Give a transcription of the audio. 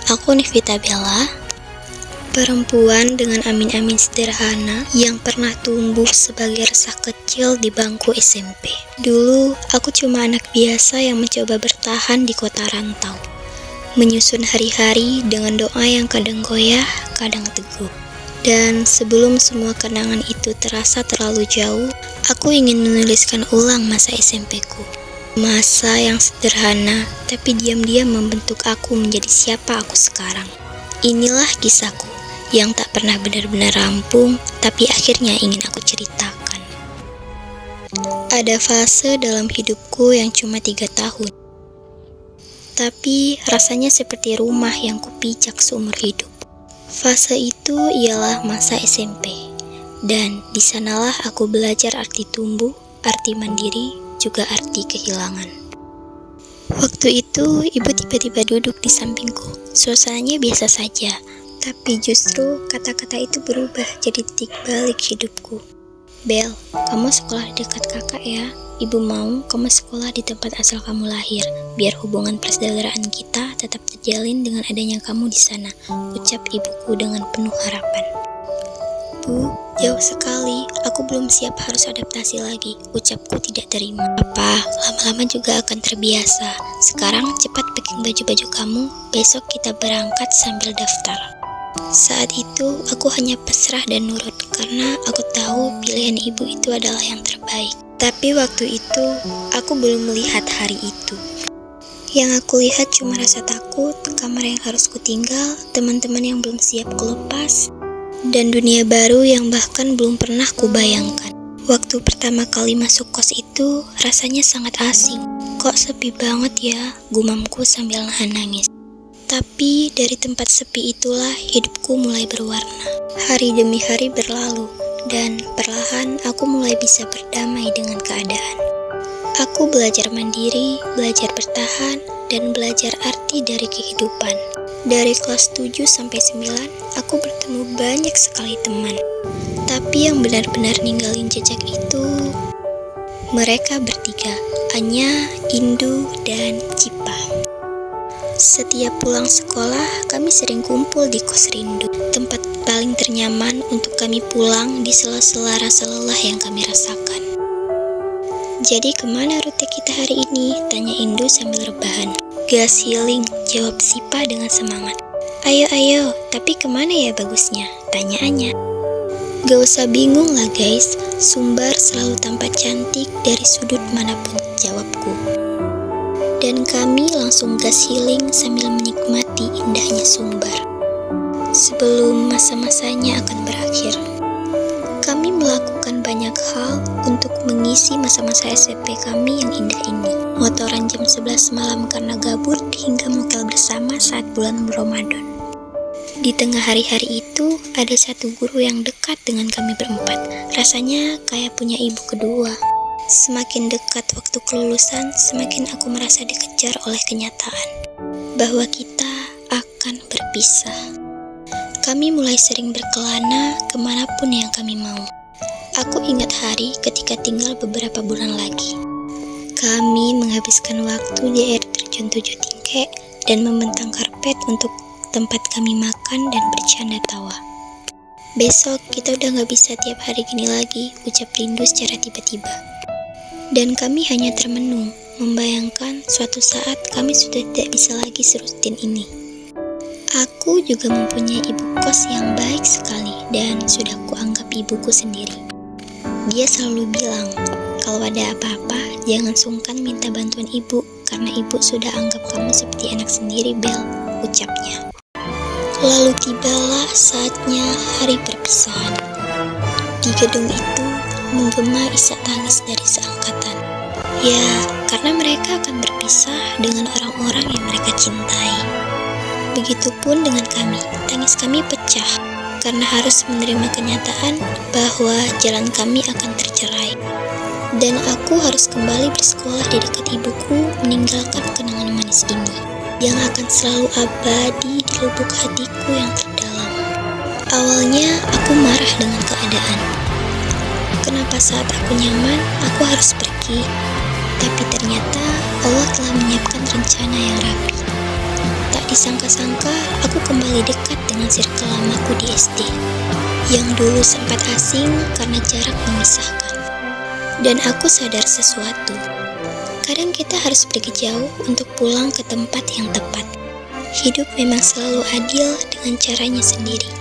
Aku Nivita Bella, perempuan dengan amin-amin sederhana yang pernah tumbuh sebagai resah kecil di bangku SMP. Dulu, aku cuma anak biasa yang mencoba bertahan di kota rantau, menyusun hari-hari dengan doa yang kadang goyah, kadang teguh. Dan sebelum semua kenangan itu terasa terlalu jauh, aku ingin menuliskan ulang masa SMP-ku. Masa yang sederhana, tapi diam-diam membentuk aku menjadi siapa aku sekarang. Inilah kisahku, yang tak pernah benar-benar rampung, tapi akhirnya ingin aku ceritakan. Ada fase dalam hidupku yang cuma 3 tahun. Tapi rasanya seperti rumah yang kupijak seumur hidup. Fase itu ialah masa SMP. Dan di sanalah aku belajar arti tumbuh, arti mandiri, juga arti kehilangan. Waktu itu, ibu tiba-tiba duduk di sampingku. Suasananya biasa saja, tapi justru kata-kata itu berubah jadi titik balik hidupku. Bel, kamu sekolah dekat kakak ya. Ibu mau kamu sekolah di tempat asal kamu lahir, biar hubungan persaudaraan kita tetap terjalin dengan adanya kamu di sana, ucap ibuku dengan penuh harapan. Bu, jauh sekali, aku belum siap harus adaptasi lagi, ucapku tidak terima. Apa, lama-lama juga akan terbiasa. Sekarang cepat packing baju-baju kamu, besok kita berangkat sambil daftar. Saat itu, aku hanya pasrah dan nurut, karena aku tahu pilihan ibu itu adalah yang terbaik. Tapi waktu itu, aku belum melihat hari itu. Yang aku lihat cuma rasa takut, kamar yang harus kutinggal, teman-teman yang belum siap kulepas, dan dunia baru yang bahkan belum pernah kubayangkan. Waktu pertama kali masuk kos itu, rasanya sangat asing. Kok sepi banget ya, gumamku sambil nahan nangis. Tapi dari tempat sepi itulah hidupku mulai berwarna. Hari demi hari berlalu, dan perlahan aku mulai bisa berdamai dengan keadaan. Aku belajar mandiri, belajar bertahan, dan belajar arti dari kehidupan. Dari kelas 7 sampai 9, aku bertemu banyak sekali teman. Tapi yang benar-benar ninggalin jejak itu, mereka bertiga, Anya, Indu, dan Cipa. Setiap pulang sekolah, kami sering kumpul di kos rindu, tempat paling ternyaman untuk kami pulang di sela-sela rasa lelah yang kami rasakan. Jadi kemana rute kita hari ini? Tanya Indu sambil rebahan. Gas healing, jawab Sipa dengan semangat. Ayo, tapi kemana ya bagusnya? Tanya Anya. Gak usah bingung lah guys, Sumbar selalu tampak cantik dari sudut manapun, jawabku. Dan kami langsung gas healing sambil menikmati indahnya Sumbar. Sebelum masa-masanya akan berakhir, kami melakukan banyak hal untuk mengisi masa-masa SMP kami yang indah ini. Motoran jam 11 malam karena gabut hingga mokel bersama saat bulan Ramadan. Di tengah hari-hari itu, ada satu guru yang dekat dengan kami berempat. Rasanya kayak punya ibu kedua. Semakin dekat waktu kelulusan, semakin aku merasa dikejar oleh kenyataan bahwa kita akan berpisah. Kami mulai sering berkelana kemanapun yang kami mau. Aku ingat hari ketika tinggal beberapa bulan lagi. Kami menghabiskan waktu di air terjun 7 tingkek dan membentang karpet untuk tempat kami makan dan bercanda tawa. Besok kita udah gak bisa tiap hari gini lagi, ucap Rindu secara tiba-tiba. Dan kami hanya termenung, membayangkan suatu saat kami sudah tidak bisa lagi serutin ini. Aku juga mempunyai ibu kos yang baik sekali dan sudah kuanggap ibuku sendiri. Dia selalu bilang, kalau ada apa-apa, jangan sungkan minta bantuan ibu, karena ibu sudah anggap kamu seperti anak sendiri, Bel, ucapnya. Lalu tibalah saatnya hari perpisahan. Di gedung itu, menggema isak tangis dari seangkatan. Ya, karena mereka akan berpisah dengan orang-orang yang mereka cintai. Begitupun dengan kami, tangis kami pecah karena harus menerima kenyataan bahwa jalan kami akan tercerai. Dan aku harus kembali bersekolah di dekat ibuku, meninggalkan kenangan manis ini yang akan selalu abadi di lubuk hatiku yang terdalam. Awalnya aku marah dengan keadaan. Kenapa saat aku nyaman, aku harus pergi? Tapi ternyata Allah telah menyiapkan rencana yang rapi. Tak disangka-sangka, aku kembali dekat dengan circle lamaku di SD, yang dulu sempat asing karena jarak memisahkan. Dan aku sadar sesuatu. Kadang kita harus pergi jauh untuk pulang ke tempat yang tepat. Hidup memang selalu adil dengan caranya sendiri.